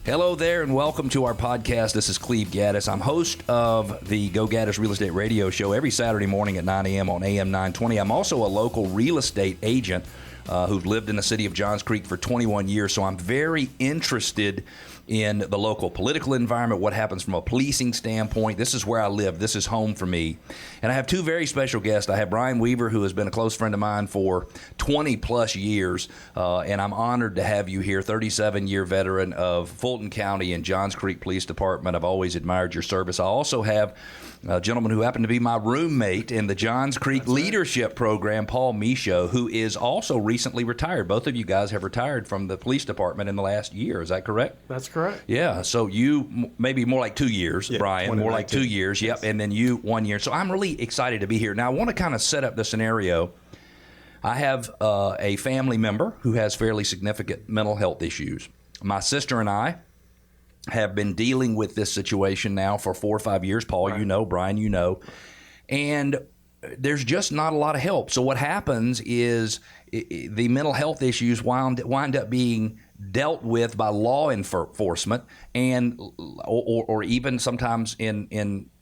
Hello there and welcome to our podcast. This is Cleve Gaddis. I'm host of the Go Gaddis Real Estate Radio Show every Saturday morning at 9 a.m. on AM 920. I'm also a local real estate agent who's lived in the city of Johns Creek for 21 years, so I'm very interested in the local political environment, what happens from a policing standpoint. This is where I live. This is home for me. And I have two very special guests. I have Brian Weaver, who has been a close friend of mine for 20-plus years, and I'm honored to have you here, 37-year veteran of Fulton County and Johns Creek Police Department. I've always admired your service. I also have a gentleman who happened to be my roommate in the Johns Creek Leadership Program, Paul Michaud, who is also recently retired. Both of you guys have retired from the police department in the last year. Is that correct? That's correct. Yeah. So you maybe more like 2 years, yeah, Brian, more like 2 years. Yep. Yes. And then you 1 year. So I'm really excited to be here. Now, I want to kind of set up the scenario. I have a family member who has fairly significant mental health issues. My sister and I have been dealing with this situation now for 4 or 5 years. Paul, right. You know, Brian, you know, and there's just not a lot of help. So what happens is the mental health issues wind up being dealt with by law enforcement and or even sometimes in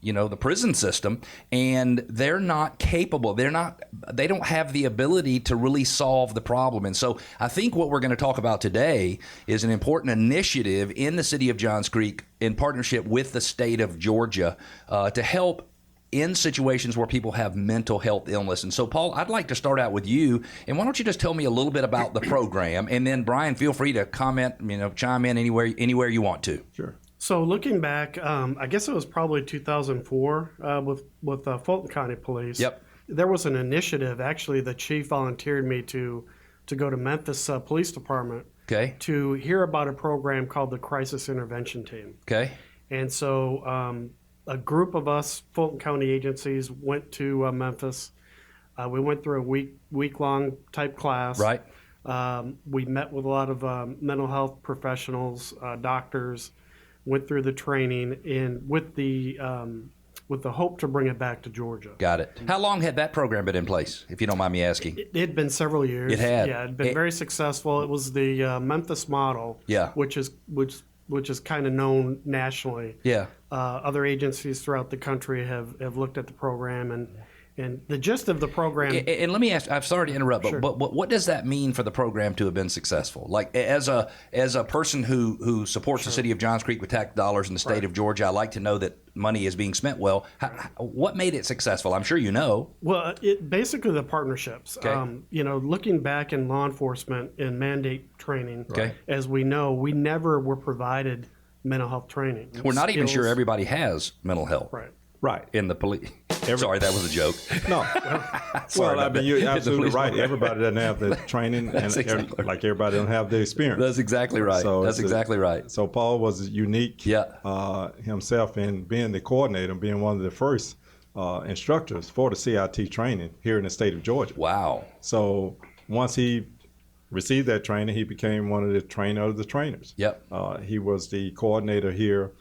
the prison system, and they're not capable. They don't have the ability to really solve the problem. And so I think what we're going to talk about today is an important initiative in the city of Johns Creek in partnership with the state of Georgia to help in situations where people have mental health illness. And so, Paul, I'd like to start out with you. And why don't you just tell me a little bit about the program? And then, Brian, feel free to comment, chime in anywhere you want to. Sure. So looking back, I guess it was probably 2004 with Fulton County Police. Yep. There was an initiative. Actually, the chief volunteered me to go to Memphis Police Department to hear about a program called the Crisis Intervention Team. Okay. And so a group of us Fulton County agencies went to Memphis. We went through a week-long type class. Right. We met with a lot of mental health professionals, doctors, went through the training, and with the hope to bring it back to Georgia. Got it. How long had that program been in place, if you don't mind me asking? It had been several years. It had. Yeah, it had been very successful. It was the Memphis model, yeah, which is kind of known nationally. Yeah. Other agencies throughout the country have looked at the program, and the gist of the program. And let me ask, I'm sorry to interrupt, Sure. but what does that mean for the program to have been successful? Like as a person who supports Sure. the city of Johns Creek with tax dollars in the state Right. of Georgia, I like to know that money is being spent well. What made it successful? I'm sure you know. Well, basically the partnerships. Okay. Looking back in law enforcement and mandate training, Okay. as we know, we never were provided mental health training. We're not even Skills. sure everybody has mental health. Right. In the police. Sorry, that was a joke. No. Sorry well, I mean, you're absolutely right. department. Everybody doesn't have the training, and exactly like everybody doesn't have the experience. That's exactly right. That's exactly right. So Paul was unique himself in being the coordinator, being one of the first instructors for the C.I.T. training here in the state of Georgia. Wow. So once he received that training, he became one of the trainer of the trainers. Yep. He was the coordinator here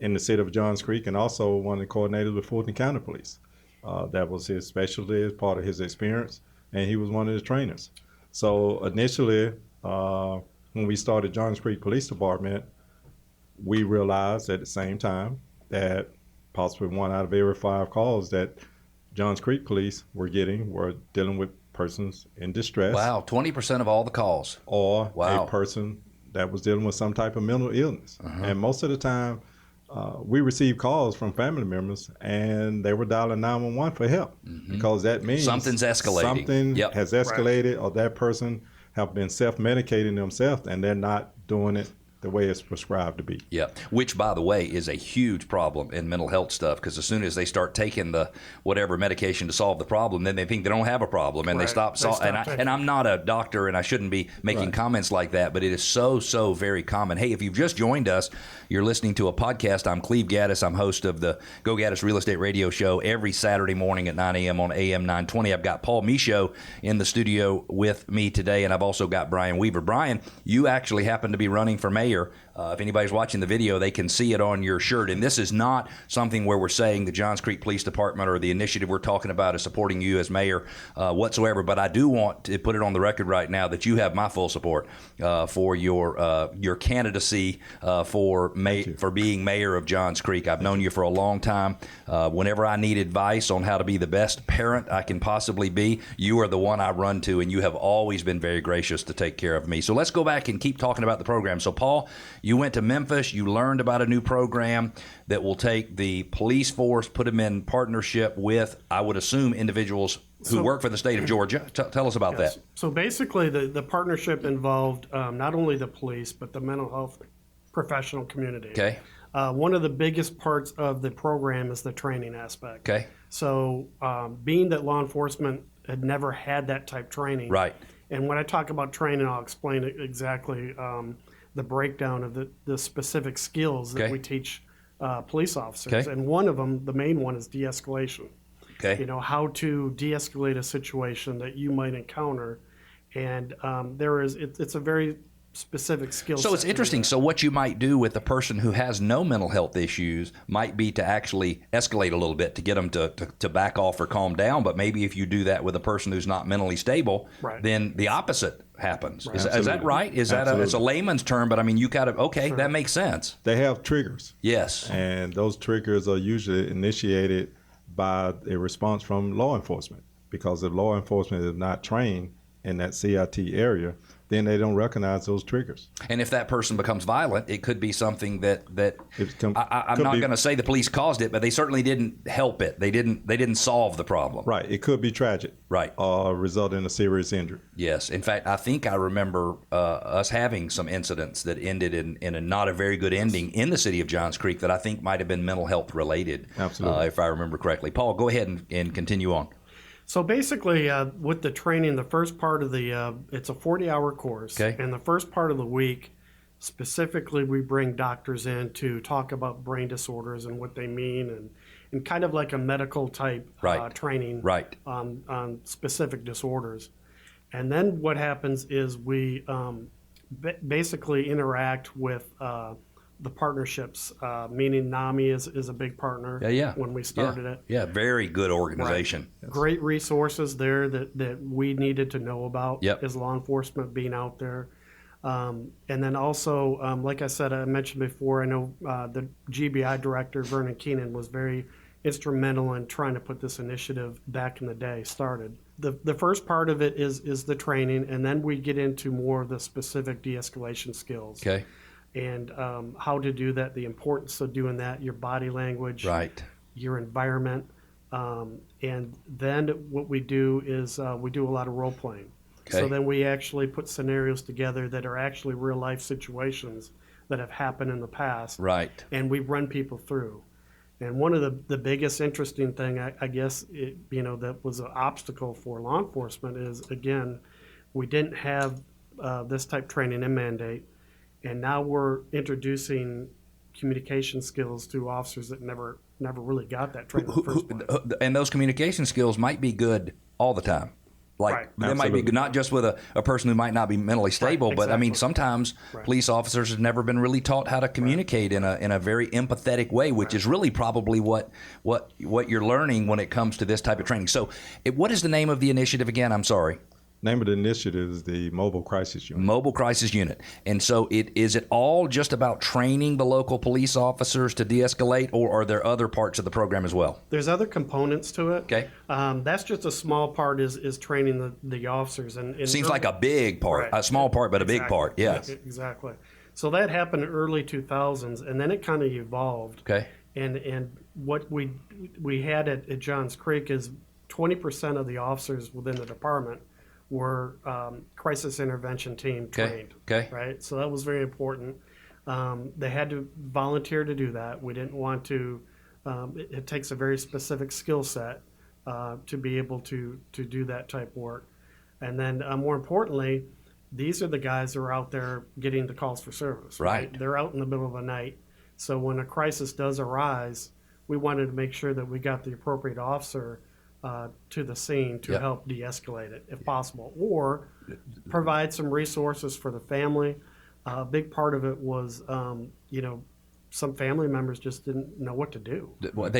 in the city of Johns Creek, and also one of the coordinators with Fulton County Police. That was his specialty as part of his experience, and he was one of the trainers. So initially, when we started Johns Creek Police Department, we realized at the same time that possibly 1 out of every 5 calls that Johns Creek Police were dealing with persons in distress. Wow, 20% of all the calls. Or wow. a person that was dealing with some type of mental illness. Uh-huh. And most of the time, we received calls from family members, and they were dialing 911 for help, because that means something's escalating. Something has escalated, or that person have been self-medicating themselves, and they're not doing it the way it's prescribed to be. Yeah, which, by the way, is a huge problem in mental health stuff, because as soon as they start taking the whatever medication to solve the problem, then they think they don't have a problem, and they stop. And I'm not a doctor, and I shouldn't be making comments like that, but it is so very common. Hey, if you've just joined us, you're listening to a podcast. I'm Cleve Gaddis. I'm host of the Go Gaddis Real Estate Radio Show every Saturday morning at 9 a.m. on AM 920. I've got Paul Michaud in the studio with me today, and I've also got Brian Weaver. Brian, you actually happen to be running for mayor If anybody's watching the video, they can see it on your shirt. And this is not something where we're saying the Johns Creek Police Department or the initiative we're talking about is supporting you as mayor whatsoever. But I do want to put it on the record right now that you have my full support for your candidacy for being mayor of Johns Creek. I've known you for a long time. Whenever I need advice on how to be the best parent I can possibly be, you are the one I run to, and you have always been very gracious to take care of me. So let's go back and keep talking about the program. So, Paul, you went to Memphis. You learned about a new program that will take the police force, put them in partnership with, I would assume, individuals who work for the state of Georgia. Tell us about that. So basically, the partnership involved not only the police, but the mental health professional community. Okay. One of the biggest parts of the program is the training aspect. Okay. So being that law enforcement had never had that type training. Right. And when I talk about training, I'll explain exactly the breakdown of the specific skills that we teach police officers. Okay. And one of them, the main one, is de-escalation. Okay. You know, how to de-escalate a situation that you might encounter. And it's a very specific skill set. So it's interesting. So what you might do with a person who has no mental health issues might be to actually escalate a little bit to get them to back off or calm down. But maybe if you do that with a person who's not mentally stable, then the opposite happens. Right. Is that right? Is that it's a layman's term, but I mean, you kind of, that makes sense. They have triggers. Yes. And those triggers are usually initiated by a response from law enforcement, because if law enforcement is not trained in that C.I.T area, then they don't recognize those triggers. And if that person becomes violent, it could be something that I'm not going to say the police caused it, but they certainly didn't help it. They didn't solve the problem. Right. It could be tragic. Right. Or result in a serious injury. Yes. In fact, I think I remember us having some incidents that ended in a not a very good ending in the city of Johns Creek that I think might have been mental health related. Absolutely. If I remember correctly. Paul, go ahead and continue on. So basically, with the training, the first part of it's a 40-hour course. Okay. And the first part of the week, specifically, we bring doctors in to talk about brain disorders and what they mean, and kind of like a medical type training on specific disorders. And then what happens is we basically interact with the partnerships, meaning NAMI is a big partner when we started it. Yeah, very good organization. Right. Great resources there that we needed to know about as law enforcement being out there. And then also, like I said, I mentioned before, I know the GBI director, Vernon Keenan, was very instrumental in trying to put this initiative back in the day started. The first part of it is the training, and then we get into more of the specific de-escalation skills. Okay. And how to do that, the importance of doing that, your body language, your environment. And then what we do is we do a lot of role playing. Okay. So then we actually put scenarios together that are actually real life situations that have happened in the past. Right. And we run people through. And one of the biggest interesting thing, I guess, that was an obstacle for law enforcement is, again, we didn't have this type training in mandate. And now we're introducing communication skills to officers that never really got that training in the first place. And those communication skills might be good all the time. Like they might be good, not just with a person who might not be mentally stable, but I mean, sometimes police officers have never been really taught how to communicate in a very empathetic way, which is really probably what you're learning when it comes to this type of training. So what is the name of the initiative again? I'm sorry. Name of the initiative is the Mobile Crisis Unit. Mobile Crisis Unit. And so is it all just about training the local police officers to de-escalate, or are there other parts of the program as well? There's other components to it. Okay. That's just a small part is training the officers. And seems like a big part, a small part, but a big part. Yes. Exactly. So that happened in early 2000s, and then it kind of evolved. Okay. And what we had at Johns Creek is 20% of the officers within the department were crisis intervention team trained. Okay. Right. So that was very important. They had to volunteer to do that. We didn't want to. It takes a very specific skill set to be able to do that type of work. And then more importantly, these are the guys who are out there getting the calls for service. Right. They're out in the middle of the night. So when a crisis does arise, we wanted to make sure that we got the appropriate officer to the scene to help de-escalate it if possible, or provide some resources for the family, A big part of it was, some family members just didn't know what to do. Well,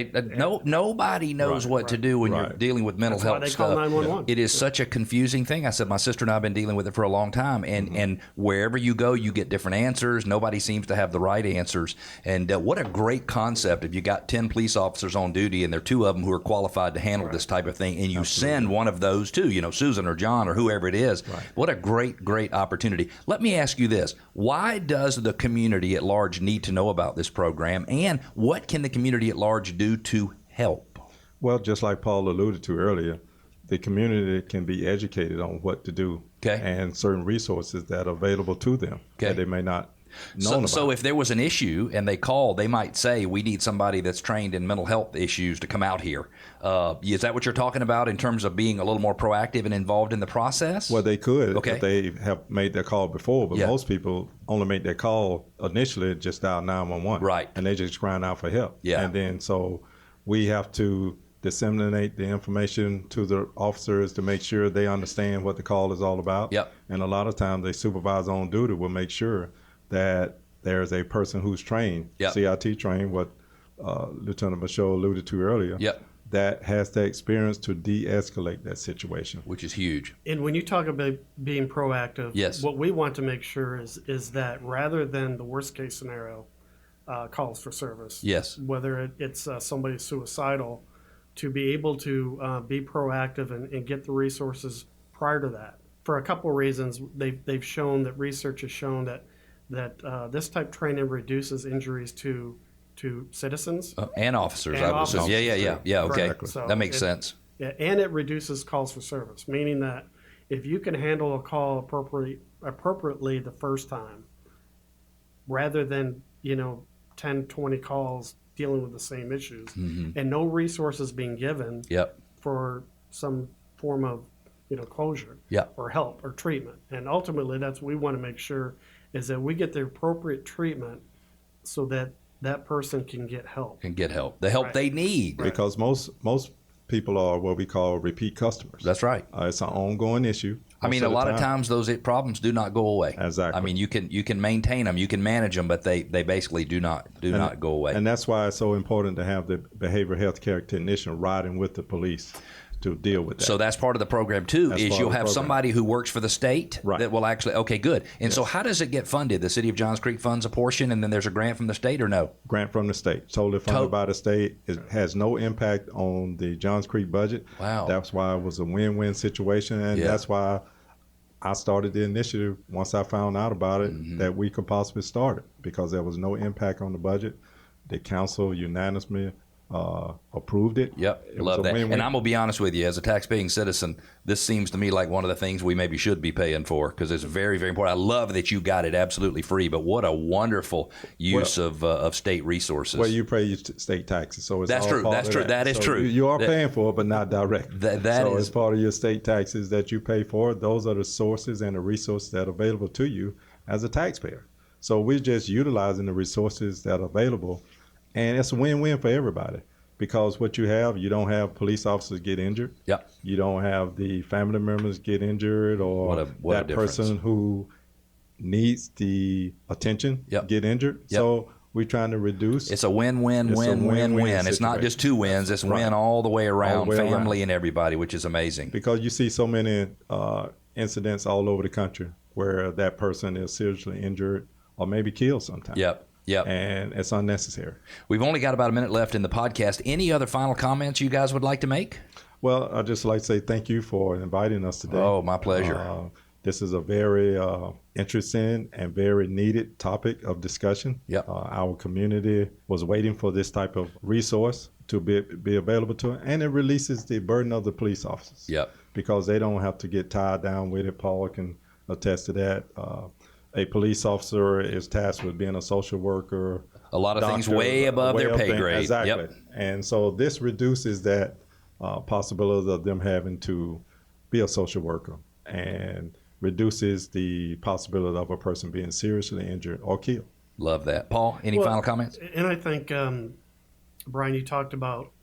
nobody knows what to do when you're dealing with mental health stuff. That's why they call 911. It is such a confusing thing. I said my sister and I have been dealing with it for a long time, and wherever you go, you get different answers. Nobody seems to have the right answers. And what a great concept if you got 10 police officers on duty and there are 2 of them who are qualified to handle this type of thing, and you send one of those 2, Susan or John or whoever it is. What a great opportunity. Let me ask you this. Why does the community at large need to know about this program, and what can the community at large do to help? Well, just like Paul alluded to earlier, the community can be educated on what to do and certain resources that are available to them that they may not know about. So if there was an issue and they call, they might say, we need somebody that's trained in mental health issues to come out here. Is that what you're talking about in terms of being a little more proactive and involved in the process? Well, they could if they have made their call before, but most people only make their call initially, just dial 911. Right. And they just crying out for help. Yeah. And then so we have to disseminate the information to the officers to make sure they understand what the call is all about. Yep. And a lot of times the supervisor on duty will make sure that there's a person who's trained, C.I.T. trained, what Lieutenant Michaud alluded to earlier, that has the experience to de-escalate that situation. Which is huge. And when you talk about being proactive, what we want to make sure is that rather than the worst case scenario, calls for service, whether it's somebody suicidal, to be able to be proactive and get the resources prior to that. For a couple of reasons, they've shown that research has shown that this type of training reduces injuries to citizens and officers. I would say, yeah. Okay, so that makes sense. Yeah, and it reduces calls for service, meaning that if you can handle a call appropriately the first time, rather than 10, 20 calls dealing with the same issues, and no resources being given for some form of closure or help or treatment. And ultimately, that's what we want to make sure is that we get the appropriate treatment so that that person can get help. The help they need. Because most people are what we call repeat customers. That's right. It's an ongoing issue. I mean, a lot of times those problems do not go away. Exactly. I mean, you can maintain them, you can manage them, but they basically do not go away. And that's why it's so important to have the behavioral health care technician riding with the police to deal with that. So that's part of the program too, is you'll have somebody who works for the state that will actually, okay, good. And so how does it get funded? The City of Johns Creek funds a portion and then there's a grant from the state or no? Grant from the state, totally funded by the state. It has no impact on the Johns Creek budget. Wow. That's why it was a win-win situation, and that's why I started the initiative once I found out about it that we could possibly start it, because there was no impact on the budget. The council unanimously approved it. Yep, love that. And I'm going to be honest with you, as a tax-paying citizen, this seems to me like one of the things we maybe should be paying for, because it's very, very important. I love that you got it absolutely free, but what a wonderful use of state resources. Well, you pay your state taxes, so it's That's true. That's true. That is true. You are paying for it, but not direct. So it's part of your state taxes that you pay for. Those are the sources and the resources that are available to you as a taxpayer. So we're just utilizing the resources that are available. And it's a win-win for everybody, because what you don't have police officers get injured. Yep. You don't have the family members get injured, or that person who needs the attention get injured. Yep. So we're trying to reduce. It's a win-win-win-win. It's not just 2 wins. It's win all the way around, family and everybody, which is amazing. Because you see so many incidents all over the country where that person is seriously injured or maybe killed sometimes. Yep. And it's unnecessary. We've only got about a minute left in the podcast. Any other final comments you guys would like to make? Well, I'd just like to say thank you for inviting us today. Oh, my pleasure. This is a very interesting and very needed topic of discussion. Yep. Our community was waiting for this type of resource to be available to it, and it releases the burden of the police officers. Yep. Because they don't have to get tied down with it. Paul can attest to that. A police officer is tasked with being a social worker. A lot of things way above their pay grade. Exactly. Yep. And so this reduces that possibility of them having to be a social worker, and reduces the possibility of a person being seriously injured or killed. Love that. Paul, any final comments? And I think, Brian, you talked about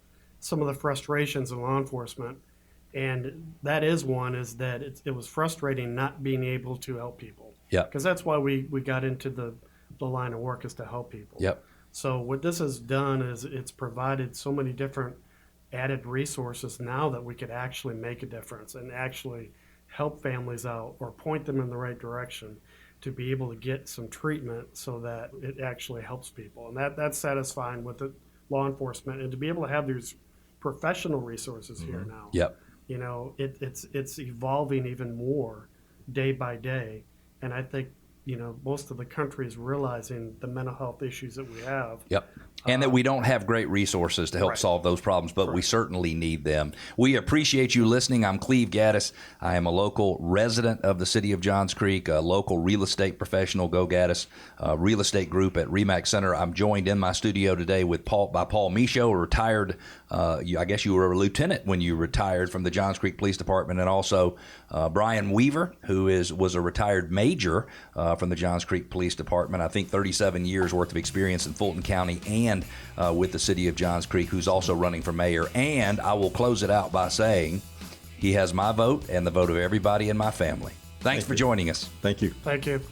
some of the frustrations in law enforcement. And that is one, is that it was frustrating not being able to help people. Yep. Because that's why we got into the line of work, is to help people. Yep. So what this has done is it's provided so many different added resources now that we could actually make a difference and actually help families out or point them in the right direction to be able to get some treatment so that it actually helps people. And that's satisfying with the law enforcement, and to be able to have these professional resources here now. Yep. You know, it's evolving even more day by day. And I think, you know, most of the country is realizing the mental health issues that we have. Yep. And that we don't have great resources to help solve those problems, but we certainly need them. We appreciate you listening. I'm Cleve Gaddis. I am a local resident of the city of Johns Creek, a local real estate professional, Go Gaddis, real estate group at RE/MAX Center. I'm joined in my studio today by Paul Michaud, a retired, I guess you were a lieutenant when you retired from the Johns Creek Police Department, and also Brian Weaver, who was a retired major from the Johns Creek Police Department. I think 37 years worth of experience in Fulton County and with the city of Johns Creek, who's also running for mayor. And I will close it out by saying he has my vote and the vote of everybody in my family. Thanks for joining us. Thank you. Thank you.